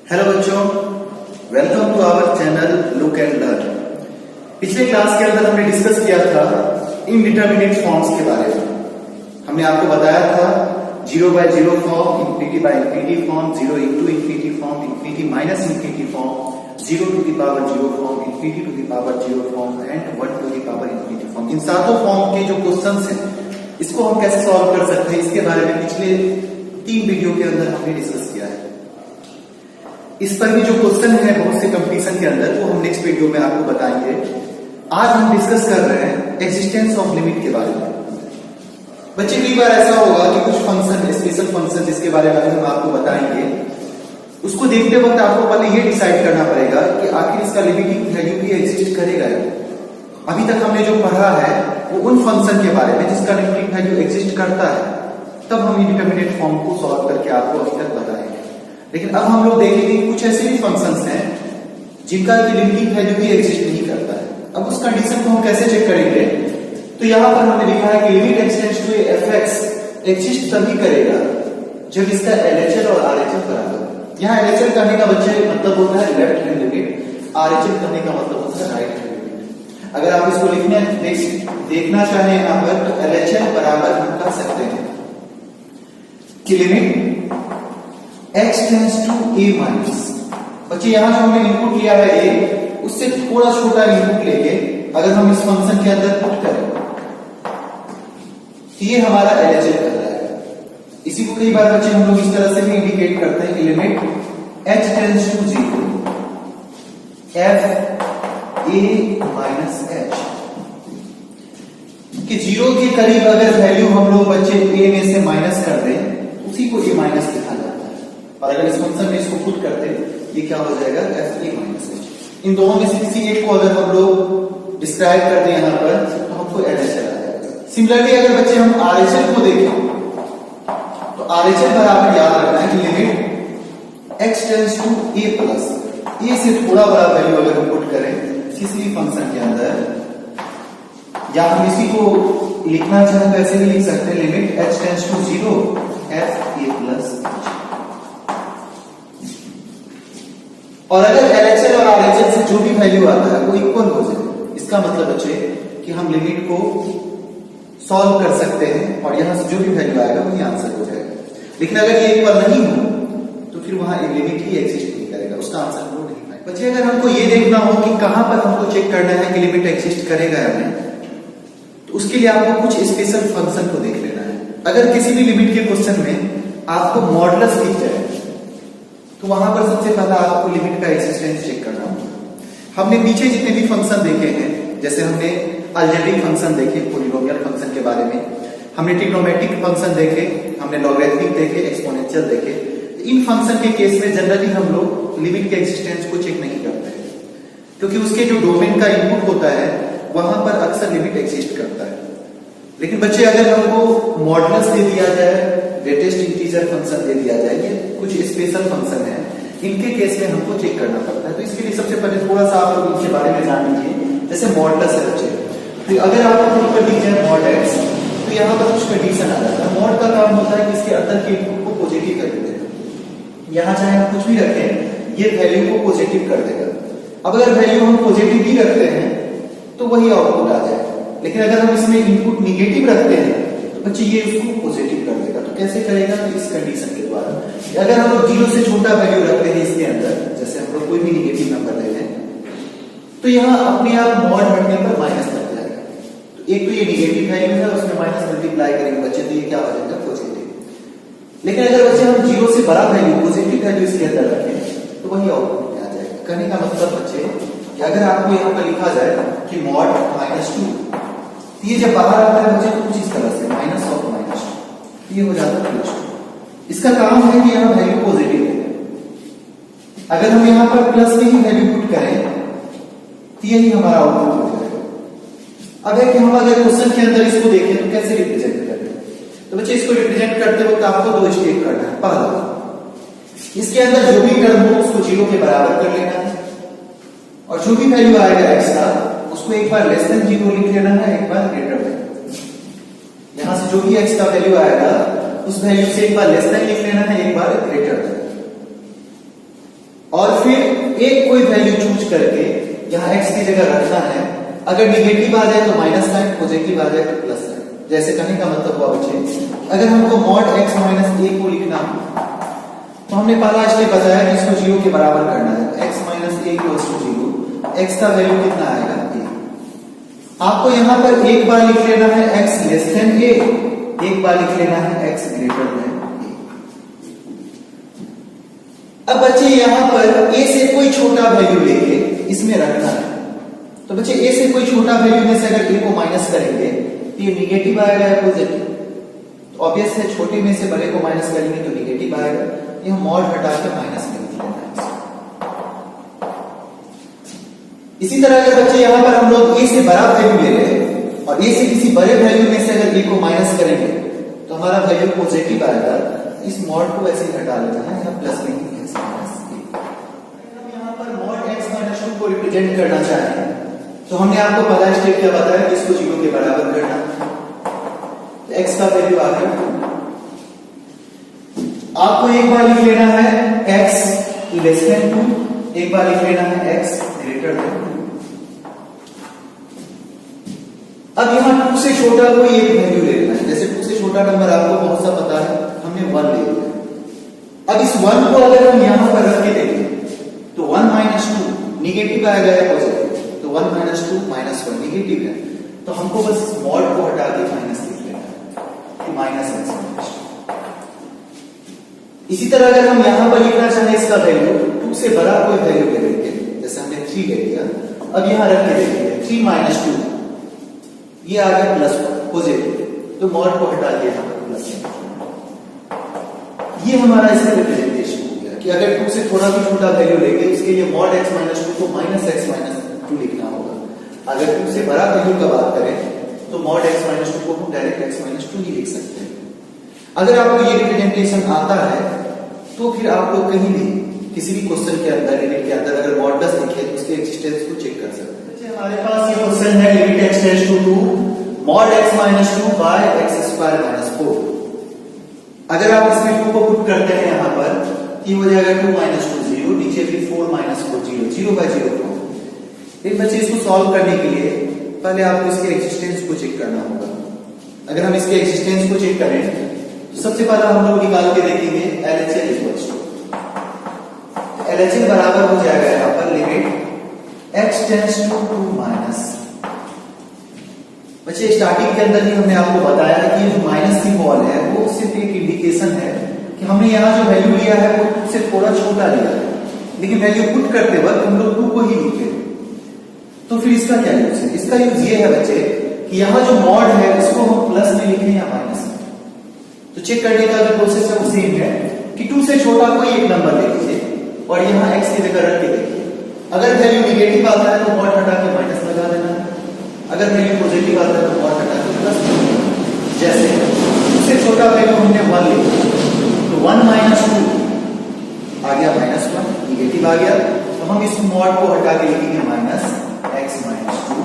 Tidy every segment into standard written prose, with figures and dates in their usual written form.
Hello बच्चों, welcome to our channel look and learn. पिछले class के अंदर हमने डिस्कस किया था इनडिटरमिनेट फॉर्म्स के बारे में। हमने आपको बताया था 0/0 form, infinity by infinity form, 0 into infinity form, infinity minus infinity form, 0 to the power 0 form, infinity to the power 0 form and 1 to the power infinity form. इन सातों फॉर्म के जो क्वेश्चंस हैं इसको हम कैसे सॉल्व कर सकते हैं, इसके बारे में पिछले 3 वीडियो के अंदर हमने डिस्कस किया है। इस पर भी जो क्वेश्चन है बहुत से कंपटीशन के अंदर, वो हम नेक्स्ट वीडियो में आपको बताएंगे। आज हम डिस्कस कर रहे हैं एक्जिस्टेंस ऑफ लिमिट के बारे में। बच्चे कई बार ऐसा होगा कि कुछ फंक्शन, स्पेशल फंक्शन जिसके बारे में हम आपको बताएंगे, उसको देखते वक्त आपको पहले ये डिसाइड करना पड़ेगा कि आखिर इसका लिमिटिंग वैल्यू भी एग्जिस्ट करेगा। अभी तक हमने जो पढ़ा है वो उन फंक्शन के बारे में जिसका लिमिटिंग वैल्यू एग्जिस्ट करता है, तब हम इंडिटरमिनेट फॉर्म को सॉल्व करके आपको अभी तक बताएंगे। लेकिन अब हम लोग देखेंगे कुछ ऐसे भी फंक्शंस हैं जिनका लिमिटिंग वैल्यू भी एग्जिस्ट नहीं करता है। अब उस कंडीशन को हम कैसे चेक करेंगे? तो यहां पर हमने लिखा है कि limit x tends to fx exist तभी करेगा जब इसका LHL और RHL बराबर है। यहां LHL करने का बच्चे मतलब होता है लेफ्ट हैंड लिमिट, RHL करने का मतलब होता है राइट हैंड लिमिट। अगर आप इसको देखना चाहें यहां पर, तो LHL बराबर हम कर सकते हैं कि limit x tends to a minus. बच्चे यहां जो हमने इनपुट लिया है a, उससे थोड़ा छोटा इनपुट लेके अगर हम इस फंक्शन के अंदर पुट करें तो ये हमारा LHL कर रहा है। इसी को कई बार बच्चे हम लोग इस तरह से भी इंडिकेट करते हैं कि limit h tends to 0 f a minus h, कि 0 के करीब अगर वैल्यू हम लोग बच्चे a में से माइनस कर दें, उसी को a माइनस लिखा जाता है। और अगर इस फंक्शन में इसको पुट करते ये क्या हो जाएगा, f a माइनस h। इन दोनों में से किसी एक को अगर हम लोग डिस्क्राइब कर दें यहां पर, तो हमको LHL आ जाएगा। सिमिलरली अगर बच्चे हम RHL को देखें तो RHL बराबर याद रखना है कि limit x tends to a plus a से थोड़ा बड़ा वैल्यू अगर हम पुट करें किसी भी फंक्शन के अंदर, या हम इसी को लिखना चाहें तो ऐसे भी लिख सकते हैं limit h tends to 0 f a plus h। और अगर LHL और RHL से जो भी वैल्यू आता है वो इक्वल हो जाए, इसका मतलब बच्चे कि हम लिमिट को सॉल्व कर सकते हैं और यहां से जो भी वैल्यू आएगा वही आंसर हो जाएगा। लेकिन अगर ये इक्वल नहीं हो तो फिर वहां एक लिमिट ही एग्जिस्ट नहीं करेगा, उसका आंसर हम लोग नहीं पाएंगे। बच्चे अगर हमको ये देखना हो कि कहां पर हमको चेक करना है कि लिमिट एग्जिस्ट करेगा या नहीं, तो उसके लिए आपको कुछ स्पेशल फंक्शन को देख लेना है। अगर किसी भी लिमिट के क्वेश्चन में आपको मॉडुलस दिख जाए तो वहां पर सबसे पहला आपको लिमिट का एक्सिस्टेंस चेक करना होगा। हमने पीछे जितने भी फंक्शन देखे हैं, जैसे हमने अलजेब्रिक फंक्शन देखे, पॉलिनोमियल फंक्शन के बारे में, हमने ट्रिग्नोमेट्रिक फंक्शन देखे, हमने लॉगरिथमिक देखे, एक्सपोनेंशियल देखे। इन फंक्शन के केस में जनरली हम लोग लिमिट के एक्सिस्टेंस को चेक नहीं करते हैं, क्योंकि उसके जो डोमेन का इनपुट होता है वहां पर अक्सर लिमिट एग्जिस्ट करता है। लेकिन बच्चे अगर हमको मॉडुलस दे दिया जाए, ग्रेटेस्ट इंटीजर फंक्शन दे दिया जाए, ये कुछ स्पेशल फंक्शन है, इनके केस में हमको चेक करना पड़ता है। तो इसके लिए सबसे पहले थोड़ा सा आप लोग इनके बारे में जान लीजिए। जैसे मॉडुलस है बच्चे, तो अगर आपको ऊपर दिख जाए मॉड x, तो यहाँ पर कुछ कंडीशन आ जाता है। मॉड का काम होता है कि इसके अंदर के इनपुट को पॉजिटिव कर देगा। यहाँ चाहे हम कुछ भी रखें, ये वैल्यू को पॉजिटिव कर देगा। अब अगर वैल्यू हम पॉजिटिव भी रखते हैं तो वही आउटपुट आ जाएगा। लेकिन अगर हम इसमें इनपुट निगेटिव रखते हैं तो बच्चे ये उसको पॉजिटिव कर देगा। तो कैसे करेगा? तो इस कंडीशन के द्वारा। अगर हम लोग 0 से छोटा वैल्यू रखते हैं इसके अंदर, जैसे हम लोग कोई भी निगेटिव नंबर ले लें, तो यहाँ अपने आप मॉड हटने पर माइनस लग जाएगा। तो एक तो ये निगेटिव वैल्यू है, उसमें माइनस मल्टीप्लाई करेंगे बच्चे, तो ये क्या हो जाएगा? पॉजिटिव। लेकिन अगर बच्चे हम 0 से बड़ा वैल्यू, पॉजिटिव वैल्यू इसके अंदर रखें तो वही आउटपुट में आ जाएगा। कहने का मतलब बच्चे कि अगर आपको यहाँ पर लिखा जाए कि मॉड -2, ये जब बाहर आता है बच्चे तो कुछ इस तरह से -2, ये हो जाता है +2। इसका काम है कि यहाँ वैल्यू पॉजिटिव है। अगर हम यहाँ पर प्लस की ही वैल्यू पुट करें तो यही हमारा आउटपुट हो जाएगा। अब है कि हम अगर क्वेश्चन के अंदर इसको देखें तो कैसे रिप्रेजेंट करें? तो बच्चे इसको रिप्रेजेंट करते वक्त आपको 2 स्टेप करना है। पहला, इसके अंदर जो भी टर्म हो उसको 0 के बराबर कर लेना है, और जो भी वैल्यू आएगा x का उसको एक बार लेस देन 0 लिख लेना है, एक बार ग्रेटर देन। यहां से जो भी x का वैल्यू आएगा उस वैल्यू से एक बार लेस देन लिख लेना है, एक बार ग्रेटर देन। एक कोई वैल्यू चूज करके यहाँ x की जगह रखना है। अगर निगेटिव आ जाए तो माइनस साइन, पॉजिटिव आ जाए तो प्लस साइन। जैसे कहने का मतलब हुआ बच्चे, अगर हमको मॉड x माइनस a को लिखना हो तो हमने पहला स्टेप बताया कि इसको 0 के बराबर करना है। x minus a equals to 0, x का वैल्यू कितना आएगा a। आपको यहाँ पर एक बार लिख लेना है x लेस देन a, एक बार लिख लेना है x ग्रेटर देन a। अब बच्चे यहाँ पर a से कोई छोटा वैल्यू लेके इसमें रखना है। तो बच्चे a से कोई छोटा वैल्यू में से अगर a को माइनस करेंगे तो ये निगेटिव आएगा या पॉजिटिव? तो ऑब्वियस है, छोटे में से बड़े को माइनस करेंगे तो निगेटिव आएगा। यह मॉड हटा के माइनस में लिख लेना है। इसी तरह अगर बच्चे यहाँ पर हम लोग a से बड़ा वैल्यू ले रहे हैं और a से किसी बड़े वैल्यू में से अगर a को माइनस करेंगे तो हमारा वैल्यू पॉजिटिव आएगा। इस मॉड को ऐसे ही हटा लेना है, यहाँ प्लस नहीं है, हम यहाँ पर मॉड x माइनस 2 को रिप्रेजेंट करना चाहते हैं तो हमने आपको पहला स्टेप क्या बताया कि इसको 0 के बराबर करना। तो x का वैल्यू आ गया 2। आपको एक बार लिख लेना है x लेस देन 2, एक बार लिख लेना है x ग्रेटर देन 2। अब यहां 2 से छोटा कोई एक वैल्यू ले लेना है। जैसे 2 से छोटा नंबर आपको बहुत सा पता है, हमने 1 ले लिया। अब इस 1 को अगर हम यहां पर रख के देखें तो 1 माइनस 2 निगेटिव आएगा या पॉजिटिव? तो 1 माइनस 2 माइनस 1 निगेटिव है, तो हमको बस मॉड को हटा के माइनस लिख लेना है कि माइनस x माइनस 2। इसी तरह अगर हम यहां पर लिखना चाहें इसका वैल्यू 2 से बड़ा कोई वैल्यू ले लेंगे, जैसे हमने 3 ले लिया। अब यहां रख के देखेंगे 3 माइनस 2 ये आ गया प्लस 1 पॉजिटिव, तो मॉड को हटा के यहां पर प्लस। ये हमारा इसका रिप्रेजेंटेशन हो गया कि अगर 2 से थोड़ा भी छोटा वैल्यू लेंगे उसके लिए मॉड x माइनस 2 को माइनस x माइनस 2 लिखना होगा। अगर 2 से बड़ा वैल्यू का बात करें तो मॉड x माइनस 2 को हम डायरेक्ट x माइनस 2 ही लिख सकते हैं। अगर आपको ये रिप्रेजेंटेशन आता है तो फिर आप लोग कहीं भी किसी भी क्वेश्चन के अंदर, लिमिट के अंदर अगर मॉडुलस लिखे तो उसके एक्सिस्टेंस को चेक कर सकते हैं। हमारे पास ये क्वेश्चन है limit x tends to 2 mod x minus 2 by x square minus 4। अगर आप इसमें 2 को पुट करते हैं यहां पर, ये हो जाएगा 2 माइनस 2 0, नीचे भी 4 माइनस 4 0, 0 बाय 0 4। एक बच्चे इसको सॉल्व करने के लिए पहले आपको इसके एक्सिस्टेंस को चेक करना होगा। अगर हम इसके एक्सिस्टेंस को चेक करें तो सबसे पहले हम लोग निकाल के देखेंगे LHS इक्वल्स टू, LHS बराबर हो जाएगा यहां पर limit x tends to 2 minus. बच्चे स्टार्टिंग के अंदर ही हमने आपको बताया कि ये जो माइनस सिंबल है वो सिर्फ एक इंडिकेशन है कि हमने यहाँ जो वैल्यू लिया है वो 2 से थोड़ा छोटा लिया है, लेकिन वैल्यू पुट करते वक्त हम लोग 2 को ही लिखे। तो फिर इसका क्या यूज है? इसका यूज ये है बच्चे कि यहाँ जो मॉड है उसको हम प्लस में लिखें या माइनस में। तो चेक करने का जो प्रोसेस है वो सेम है कि 2 से छोटा कोई एक नंबर ले लीजिए और यहाँ x की जगह रख के देखिए। अगर वैल्यू निगेटिव आता है तो मॉड हटा के माइनस लगा देना है, अगर वैल्यू पॉजिटिव आता है तो मॉड हटा के प्लस। जैसे 2 से छोटा वैल्यू हमने 1 ले लिया तो 1 माइनस 2 आ गया माइनस 1, निगेटिव आ गया, तो हम इस मॉड को हटा के लिखेंगे माइनस x माइनस 2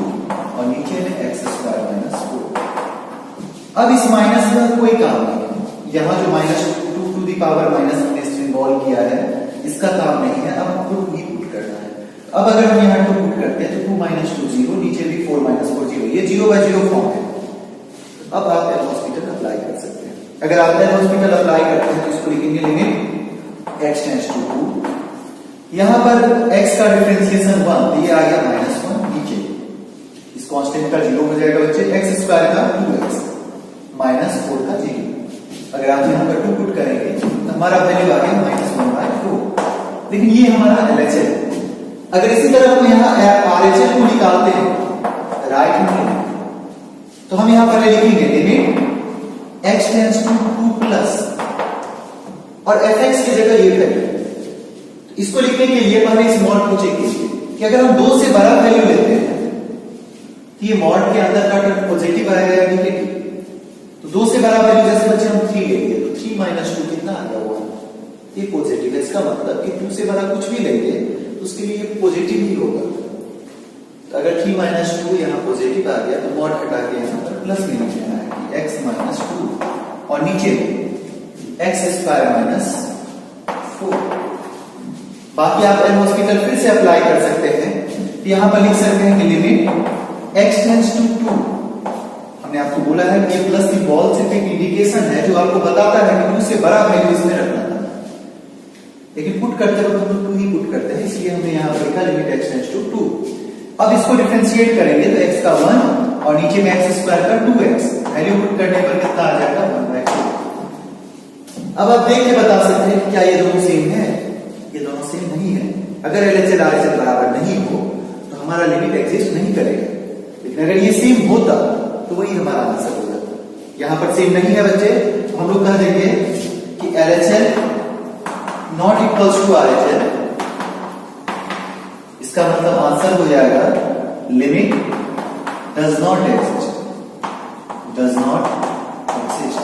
और नीचे में x स्क्वायर माइनस 4। अब इस माइनस का कोई काम नहीं है, यहाँ जो minus 2 to the power minus हमने इन्वॉल्व किया है इसका काम नहीं है। अब हमको 2 ही पुट करना है। अब अगर हम यहाँ 2 पुट करते हैं तो 2 माइनस 2 0, नीचे भी 4 माइनस 4 0, ये 0 बाय 0 फॉर्म है। अब आप एल'हॉस्पिटल अप्लाई कर सकते हैं। अगर आप एल'हॉस्पिटल अप्लाई करते हैं तो इसको लिखेंगे लिमिट x टेंड्स टू 2, यहां पर x का डिफरेंशिएशन 1, ये आ गया माइनस 1, नीचे इस कांस्टेंट का 0 हो जाएगा बच्चे, x स्क्वायर का 2x माइनस 4 का 0। अगर आप यहां पर 2 पुट करेंगे तो हमारा वैल्यू आ गया माइनस 1 बाय 4। लेकिन ये हमारा LHS है। अगर इसी तरह हम यहाँ RHS को निकालते हैं राइट में तो हम यहां पर लिखेंगे limit x tends to 2 plus और fx की जगह ये वैल्यू। इसको लिखने के लिए पहले इस मॉड को चेक कीजिए कि अगर हम 2 से बड़ा वैल्यू लेते हैं तो ये मॉड के अंदर का टर्म पॉजिटिव आएगा या नेगेटिव? तो 2 से बड़ा वैल्यू जैसे बच्चे हम 3 ले लिए तो 3 माइनस 2 कितना आ गया? 1, ये पॉजिटिव है। इसका मतलब कि 2 से बड़ा कुछ भी लेंगे तो उसके लिए ये पॉजिटिव ही होगा। तो अगर 3 माइनस 2 यहाँ पॉजिटिव आ गया तो मॉड हटा के यहाँ पर प्लस में लिख लेना है कि x माइनस 2 और नीचे x स्क्वायर माइनस 4। बाकी आप एल हॉस्पिटल फिर से अप्लाई कर सकते हैं। तो यहां पर लिख सकते हैं कि लिमिट x टेंड्स टू 2। हमने आपको बोला है कि प्लस की बॉल सिर्फ एक इंडिकेशन है जो आपको बताता है कि 2 से बड़ा वैल्यू इसमें रखना था, लेकिन पुट करते वक्त हम 2 ही पुट करते हैं, इसलिए हमने यहां पर लिखा लिमिट x टेंड्स टू 2। अब इसको डिफरेंशिएट करेंगे तो x का 1 और नीचे में x स्क्वायर का 2x, वैल्यू पुट करने पर कितना आ जाएगा 1/2। अब आप देख के बता सकते हैं क्या ये दोनों सेम है? ये दोनों सेम नहीं है। अगर LHL RHL बराबर नहीं हो तो हमारा लिमिट एग्जिस्ट नहीं करेगा, लेकिन अगर ये सेम होता तो वही हमारा आंसर हो जाता। यहां पर सेम नहीं है बच्चे, तो हम लोग कह देंगे कि LHL not equals to RHL। इसका मतलब आंसर हो जाएगा limit does not exist, does not exist.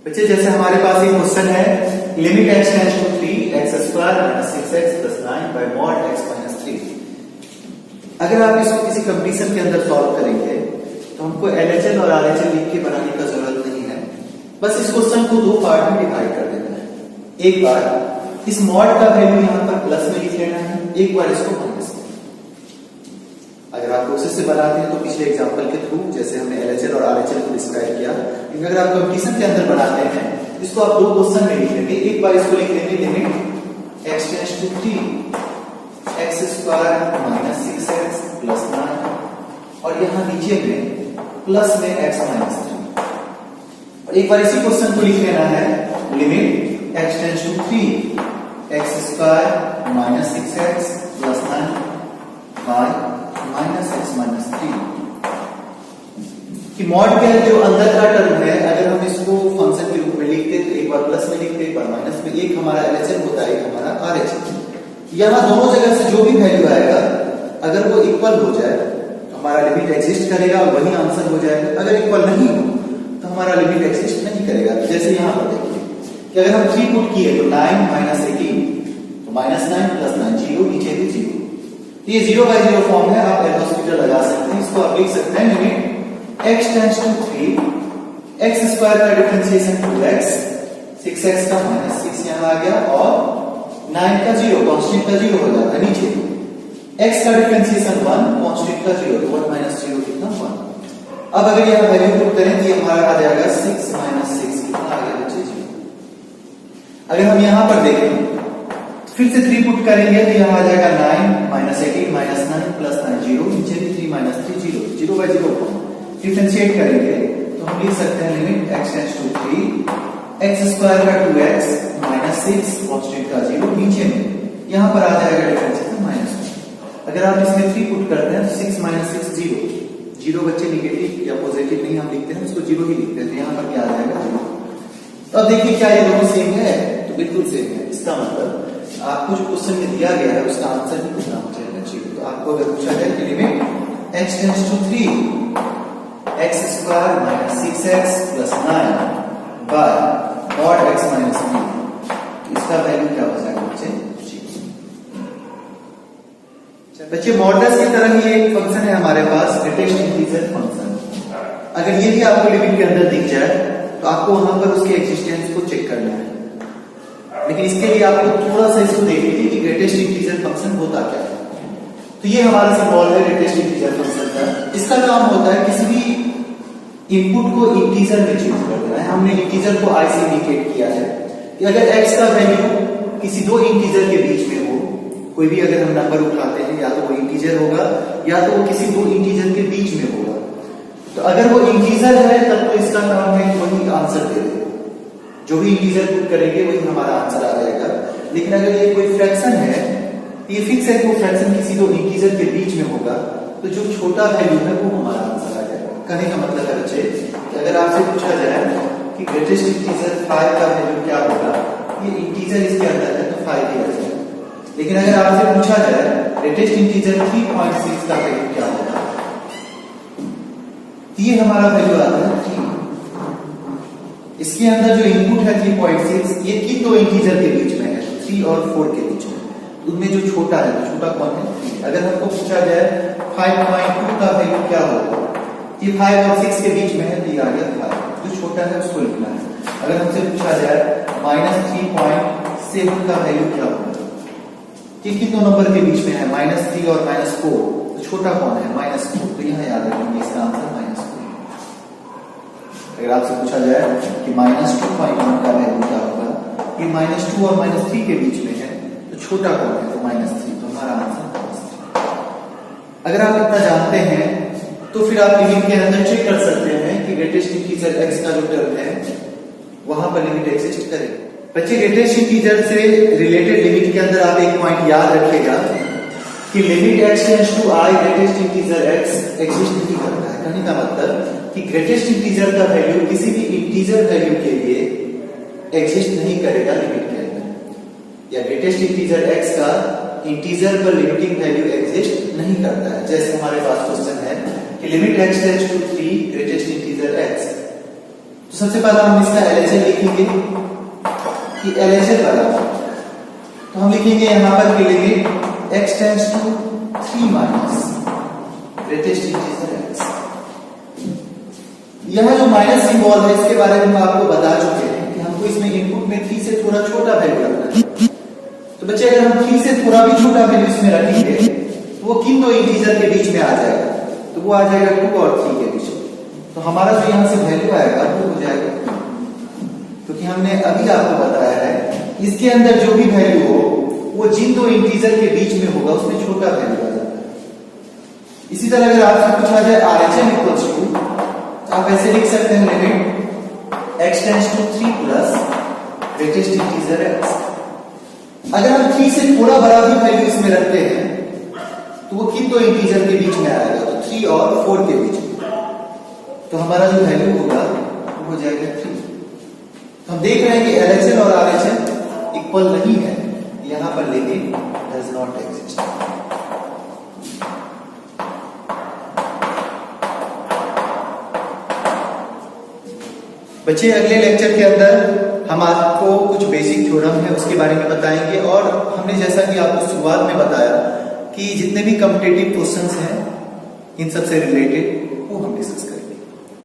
बच्चे जैसे हमारे पास एक क्वेश्चन है limit x tends to 3 x square minus 6x plus 9 by mod x minus 3। अगर आप इसको किसी कंडीशन के अंदर सॉल्व करेंगे तो हमको LHL और RHL लिख के बनाने का जरूरत नहीं है, बस इस क्वेश्चन को 2 पार्ट में डिवाइड कर देना है। एक बार इस मॉड का वैल्यू यहां पर प्लस में लिख लेना है, एक बार इसको माइनस में। अगर आप प्रोसेस से बनाते हैं तो पिछले एग्जांपल के थ्रू जैसे हमने LHL और RHL को डिस्क्राइब किया, लेकिन अगर आप कंडीशन के अंदर बनाते हैं इसको आप 2 क्वेश्चन में लिख लेंगे। एक बार इसको लिख लेंगे limit x tends to 3 x square minus 6x plus 9 और यहां नीचे में प्लस में x माइनस 3। और एक बार इसी क्वेश्चन को लिख लेना है limit x tends to 3 x square minus 6x plus 9 by minus x minus 3 कि मॉड के जो अंदर का टर्म है अगर हम इसको फंक्शन के रूप में लिखते तो एक बार प्लस में लिखते एक बार माइनस में, एक हमारा LHL होता है एक हमारा RHL। यहां दोनों जगह से जो भी वैल्यू आएगा अगर वो इक्वल हो जाए तो हमारा लिमिट एग्जिस्ट करेगा और वही आंसर हो जाएगा। अगर इक्वल नहीं हो तो हमारा लिमिट एग्जिस्ट नहीं करेगा। जैसे यहां पर देखिए कि अगर हम 3 पुट किए तो 9 माइनस 18 तो माइनस 9 प्लस 9 0, नीचे भी 0। ये 0/0 फॉर्म है, आप एल हॉस्पिटल लगा सकते हैं। इसको आप लिख सकते हैं limit x tends to 3 x square का डिफरेंशिएशन 2x 6x का माइनस 6 यहां आ गया और 9 का 0 कांस्टेंट का 0 हो जाता है नीचे। x का डिफरेंशिएशन 1 कांस्टेंट का 0 तो 1 माइनस 0 कितना 1। अब अगर यहां वैल्यू पुट करें तो ये हमारा आ जाएगा 6 माइनस 6 कितना आ गया बच्चे 0। अगर हम यहां पर देखें फिर से 3 पुट करेंगे तो यहां आ जाएगा 9 माइनस 18 माइनस 9 प्लस 9 0, नीचे भी 3 माइनस 3 0, 0/0 फॉर्म। डिफरेंशिएट करेंगे तो हम लिख सकते हैं limit x tends to 3 x square का 2x माइनस 6 कांस्टेंट का 0, नीचे में यहां पर आ जाएगा डिफरेंशिएशन -1। अगर आप इसमें 3 पुट करते हैं तो 6 माइनस 6 0, 0 बच्चे नेगेटिव या पॉजिटिव नहीं हम लिखते हैं, उसको 0 ही लिखते हैं। तो यहां पर क्या आ जाएगा 0। तो अब देखिए क्या ये दोनों सेम है? तो बिल्कुल सेम है। इसका मतलब आपको जो क्वेश्चन में दिया गया है उसका आंसर भी कितना हो जाएगा 0। तो आपको अगर पूछा जाए कि limit x tends to 3 x square minus 6x plus 9 by mod x minus 3 इसका वैल्यू क्या हो जाएगा बच्चे 0। बच्चे मॉडुलस की तरह ही एक फंक्शन है हमारे पास ग्रेटेस्ट इंटीजर फंक्शन। अगर ये भी आपको लिमिट के अंदर दिख जाए तो आपको वहां पर उसके एग्जिस्टेंस को चेक करना है, लेकिन इसके लिए आपको थोड़ा सा इसको देख लीजिए कि ग्रेटेस्ट इंटीजर फंक्शन होता क्या है। तो ये हमारा सिंबल है ग्रेटेस्ट इंटीजर फंक्शन का। इसका काम होता है किसी भी इनपुट को इंटीजर में चेंज कर देना है। हमने इंटीजर को i से इंडिकेट किया है कि अगर x का वैल्यू किसी 2 इंटीजर के बीच में हो, कोई भी अगर हम नंबर उठाते हैं या तो वो इंटीजर होगा या तो वो किसी 2 इंटीजर के बीच में होगा। तो अगर वो इंटीजर है तब तो इसका काम है कि वही आंसर दे दे, जो भी इंटीजर पुट करेंगे वही हमारा आंसर आ जाएगा। लेकिन अगर ये कोई फ्रैक्शन है, ये फिक्स है कि वो फ्रैक्शन किसी 2 इंटीजर के बीच में होगा, तो जो छोटा वैल्यू है वो हमारा आंसर आ जाएगा। कहने का मतलब है बच्चे कि अगर आपसे पूछा जाए कि ग्रेटेस्ट इंटीजर 5 का वैल्यू क्या होगा, ये इंटीजर इसके अंदर है तो 5 ही आ जाएगा। लेकिन अगर आपसे पूछा जाए ग्रेटेस्ट इंटीजर 3.6 का वैल्यू क्या होगा, ये हमारा वैल्यू आता है 3। इसके अंदर जो इनपुट है 3.6 ये किन 2 इंटीजर के बीच में है, 3 और 4 के बीच में। उनमें जो छोटा है, तो छोटा कौन है 3। अगर हमको पूछा जाए 5.2 का वैल्यू क्या होगा, ये 5 और 6 के बीच में है तो ये आ गया 5। जो छोटा है उसको लिखना है। अगर हमसे पूछा जाए -3.7 का वैल्यू क्या होगा? कितने नंबर के बीच में है? -3 और -4, तो छोटा कौन है? -4, तो यहां याद रखेंगे इसका आंसर -4। अगर आपसे पूछा जाए कि -2.1 का वैल्यू क्या होगा, ये -2 और -3 के बीच में है, तो छोटा कौन है? तो -3, तो हमारा आंसर -3। अगर आप इतना जानते हैं तो फिर आप लिमिट के अंदर चेक कर सकते हैं कि ग्रेटेस्ट इंटीजर x का जो टर्म है वहां पर लिमिट एग्जिस्ट करे। बच्चे ग्रेटेस्ट इंटीजर से रिलेटेड लिमिट के अंदर आप एक पॉइंट याद रखिएगा कि limit x tends to i greatest integer x exist नहीं करता है। कहने का मतलब कि ग्रेटेस्ट इंटीजर का वैल्यू किसी भी इंटीजर वैल्यू के लिए एग्जिस्ट नहीं करेगा लिमिट के अंदर, या ग्रेटेस्ट इंटीजर x का इंटीजर पर लिमिटिंग वैल्यू एग्जिस्ट नहीं करता है। जैसे हमारे पास क्वेश्चन है कि limit x tends to 3 greatest integer x, तो सबसे पहले हम इसका LHS लिखेंगे कि LHS बराबर, तो हम लिखेंगे यहां पर कि limit x tends to 3 minus greatest integer x। यह जो माइनस सिंबल है इसके बारे में हम आपको बता चुके हैं कि हमको इसमें इनपुट में 3 से थोड़ा छोटा वैल्यू रखना है। तो बच्चे अगर हम 3 से थोड़ा भी छोटा वैल्यू इसमें रखेंगे तो वो किन दो इंटीजर के बीच में आ जाएगा? तो वो आ जाएगा 2 और 3 के बीच में। तो हमारा जो यहां से वैल्यू आएगा वो हो जाएगा, क्योंकि हमने अभी आपको बताया है इसके अंदर जो भी वैल्यू हो वो जिन दो इंटीजर के बीच में होगा उसमें छोटा वैल्यू आ जाता है। इसी तरह अगर आपसे पूछा जाए RHS इक्वल्स टू, आप ऐसे लिख सकते हैं limit x tends to 3 plus greatest integer x। अगर हम 3 से थोड़ा बड़ा भी वैल्यू इसमें रखते हैं तो वो किन दो इंटीजर के बीच में आएगा? तो 3 और 4 के बीच में। तो हमारा जो वैल्यू होगा वो हो जाएगा 3। तो हम देख रहे हैं कि LHS और RHS इक्वल नहीं है, यहां पर लिमिट डज नॉट एग्जिस्ट। बच्चे अगले लेक्चर के अंदर हम आपको कुछ बेसिक थ्योरम है उसके बारे में बताएंगे, और हमने जैसा कि आपको शुरुआत में बताया कि जितने भी कॉम्पिटिटिव क्वेश्चंस हैं इन सब से रिलेटेड